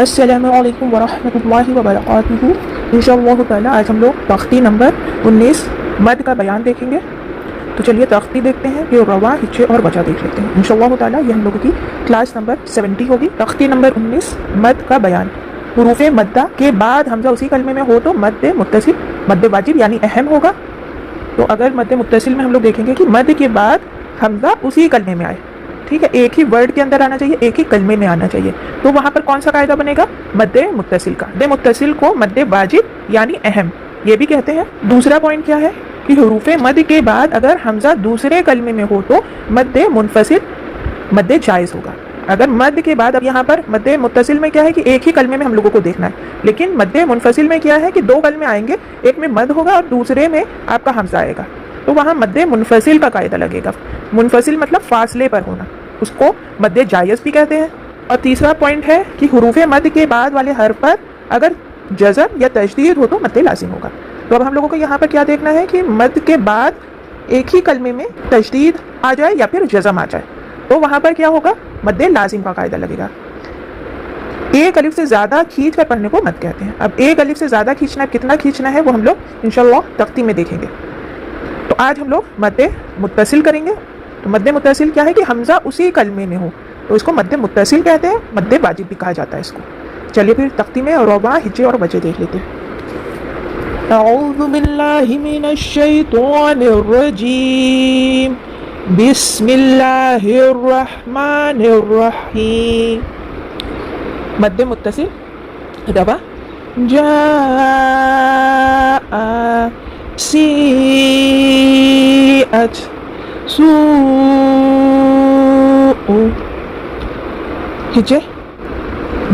السلام علیکم ورحمۃ اللہ وبرکاتہ۔ انشاءاللہ تعالی آج ہم لوگ تختی نمبر 19 مد کا بیان دیکھیں گے۔ تو چلیے تختی دیکھتے ہیں، یہ روا، ہچے اور وجہ دیکھ لیتے ہیں۔ انشاءاللہ تعالی یہ ہم لوگوں کی کلاس نمبر 70 ہوگی۔ تختی نمبر 19 مد کا بیان۔ حروف مدہ کے بعد حمزہ اسی کلمے میں ہو تو مد متصل، مد واجب یعنی اہم ہوگا۔ تو اگر مد متصل میں ہم لوگ دیکھیں گے کہ مد کے بعد حمزہ اسی کلمے میں آئے، ٹھیک ہے، ایک ہی ورڈ کے اندر آنا چاہیے، ایک ہی کلمے میں آنا چاہیے، تو وہاں پر کون سا قاعدہ بنے گا؟ مد متصل کا۔ مد متصل کو مد واجب یعنی اہم یہ بھی کہتے ہیں۔ دوسرا پوائنٹ کیا ہے کہ حروف مد کے بعد اگر حمزہ دوسرے کلمے میں ہو تو مد منفصل مد جائز ہوگا۔ اگر مد کے بعد، اب یہاں پر مد متصل میں کیا ہے کہ ایک ہی کلمے میں ہم لوگوں کو دیکھنا ہے، لیکن مد منفصل میں کیا ہے کہ دو کلمے آئیں گے، ایک میں مد ہوگا اور دوسرے میں آپ کا حمزہ آئے گا، تو وہاں مد منفصل کا قاعدہ لگے گا۔ منفصل مطلب فاصلے پر ہونا، اس کو مد جائز بھی کہتے ہیں۔ اور تیسرا پوائنٹ ہے کہ حروف مد کے بعد والے حرف پر اگر جزم یا تشدید ہو تو مد لازم ہوگا۔ تو اب ہم لوگوں کو یہاں پر کیا دیکھنا ہے کہ مد کے بعد ایک ہی کلمے میں تشدید آ جائے یا پھر جزم آ جائے، تو وہاں پر کیا ہوگا؟ مد لازم کا قاعدہ لگے گا۔ ایک الف سے زیادہ کھینچ کر پڑھنے کو مد کہتے ہیں۔ اب ایک الف سے زیادہ کھینچنا ہے، کتنا کھینچنا ہے وہ ہم لوگ انشاءاللہ تختی میں دیکھیں گے۔ تو آج ہم لوگ مد متصل کریں گے۔ تو مد متصل کیا ہے کہ حمزہ اسی کلمے میں ہو تو اس کو مد متصل کہتے ہیں، مد واجب بھی کہا جاتا ہے اس کو۔ چلیے پھر تختی میں ربع، ہجے اور وجہ دیکھ لیتے ہیں۔ اعوذ باللہ من الشیطان الرجیم، بسم اللہ الرحمن الرحیم۔ مد متصل ربع، جاء سیئت سوء، ہجے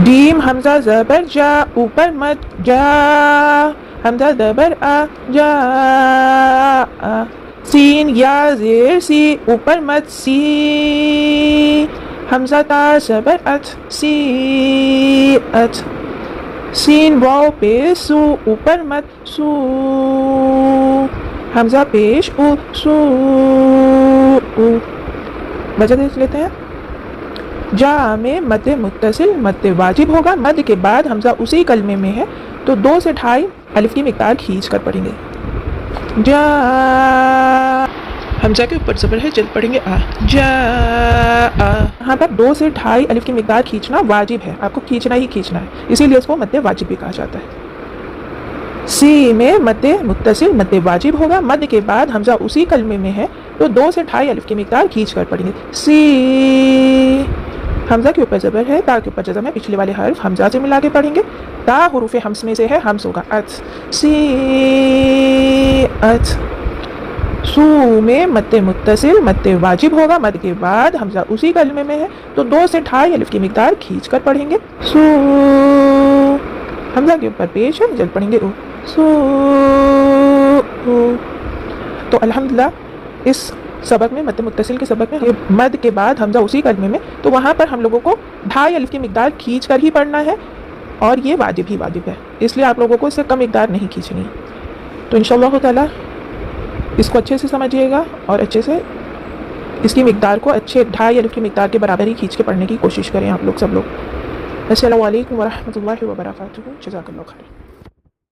ڈیم حمزہ زبر جا، اوپر مد جا، حمزہ زبر آ، جا، سین یا زیر سی، اوپر مد سی، حمزہ تا زبر ات، سی ات، سین واو پیش سو، اوپر مد سو، حمزہ پیش او، سو او۔ وجہ دیکھ لیتے ہیں۔ جا میں مد متصل مد واجب ہوگا، مد کے بعد حمزہ اسی کلمے میں ہے تو 2 سے 2.5 الف کی مقدار کھینچ کر پڑھیں گے۔ جا، حمزہ کے اوپر زبر ہے، جلد پڑھیں گے آ، جا آ۔ یہاں پر 2 سے 2.5 الف کی مقدار کھینچنا واجب ہے، آپ کو کھینچنا ہی کھینچنا ہے، اسی لیے اس کو مد واجب بھی کہا جاتا ہے۔ سی میں مد متصل مد واجب ہوگا، مد کے بعد حمزہ اسی کلمے میں ہے تو 2 سے 2.5 الف کی مقدار کھینچ کر پڑھیں گے۔ سی، حمزہ کے اوپر زبر ہے، تا کے اوپر جزم ہے، پچھلے والے حرف حمزہ سے ملا کے پڑھیں گے۔ تا حروف حمز میں سے ہے، حمز ہوگا ات، سی ات۔ سو میں مد متصل مد واجب ہوگا، مد کے بعد حمزہ اسی کلمے میں ہے تو 2 سے 2.5 الف کی مقدار کھینچ کر پڑھیں گے۔ سو، حمزہ کے اوپر پیش ہے، جلد پڑھیں گے او، سو او۔ تو الحمدللہ اس سبق میں، مد متصل کے سبق میں، مد کے بعد حمزہ اسی کلمے میں، تو وہاں پر ہم لوگوں کو 2.5 الف کی مقدار کھینچ کر ہی پڑھنا ہے، اور یہ واجب ہی واجب ہے، اس لیے آپ لوگوں کو اس سے کم مقدار نہیں کھینچنی ہے۔ تو انشاءاللہ تعالی اس کو اچھے سے سمجھیے گا اور اچھے سے اس کی مقدار کو اچھے 2.5 الف کی مقدار کے برابر ہی کھینچ کے پڑھنے کی کوشش کریں آپ لوگ سب لوگ۔ السلام علیکم ورحمۃ اللہ وبرکاتہ۔ جزاک اللہ خیر۔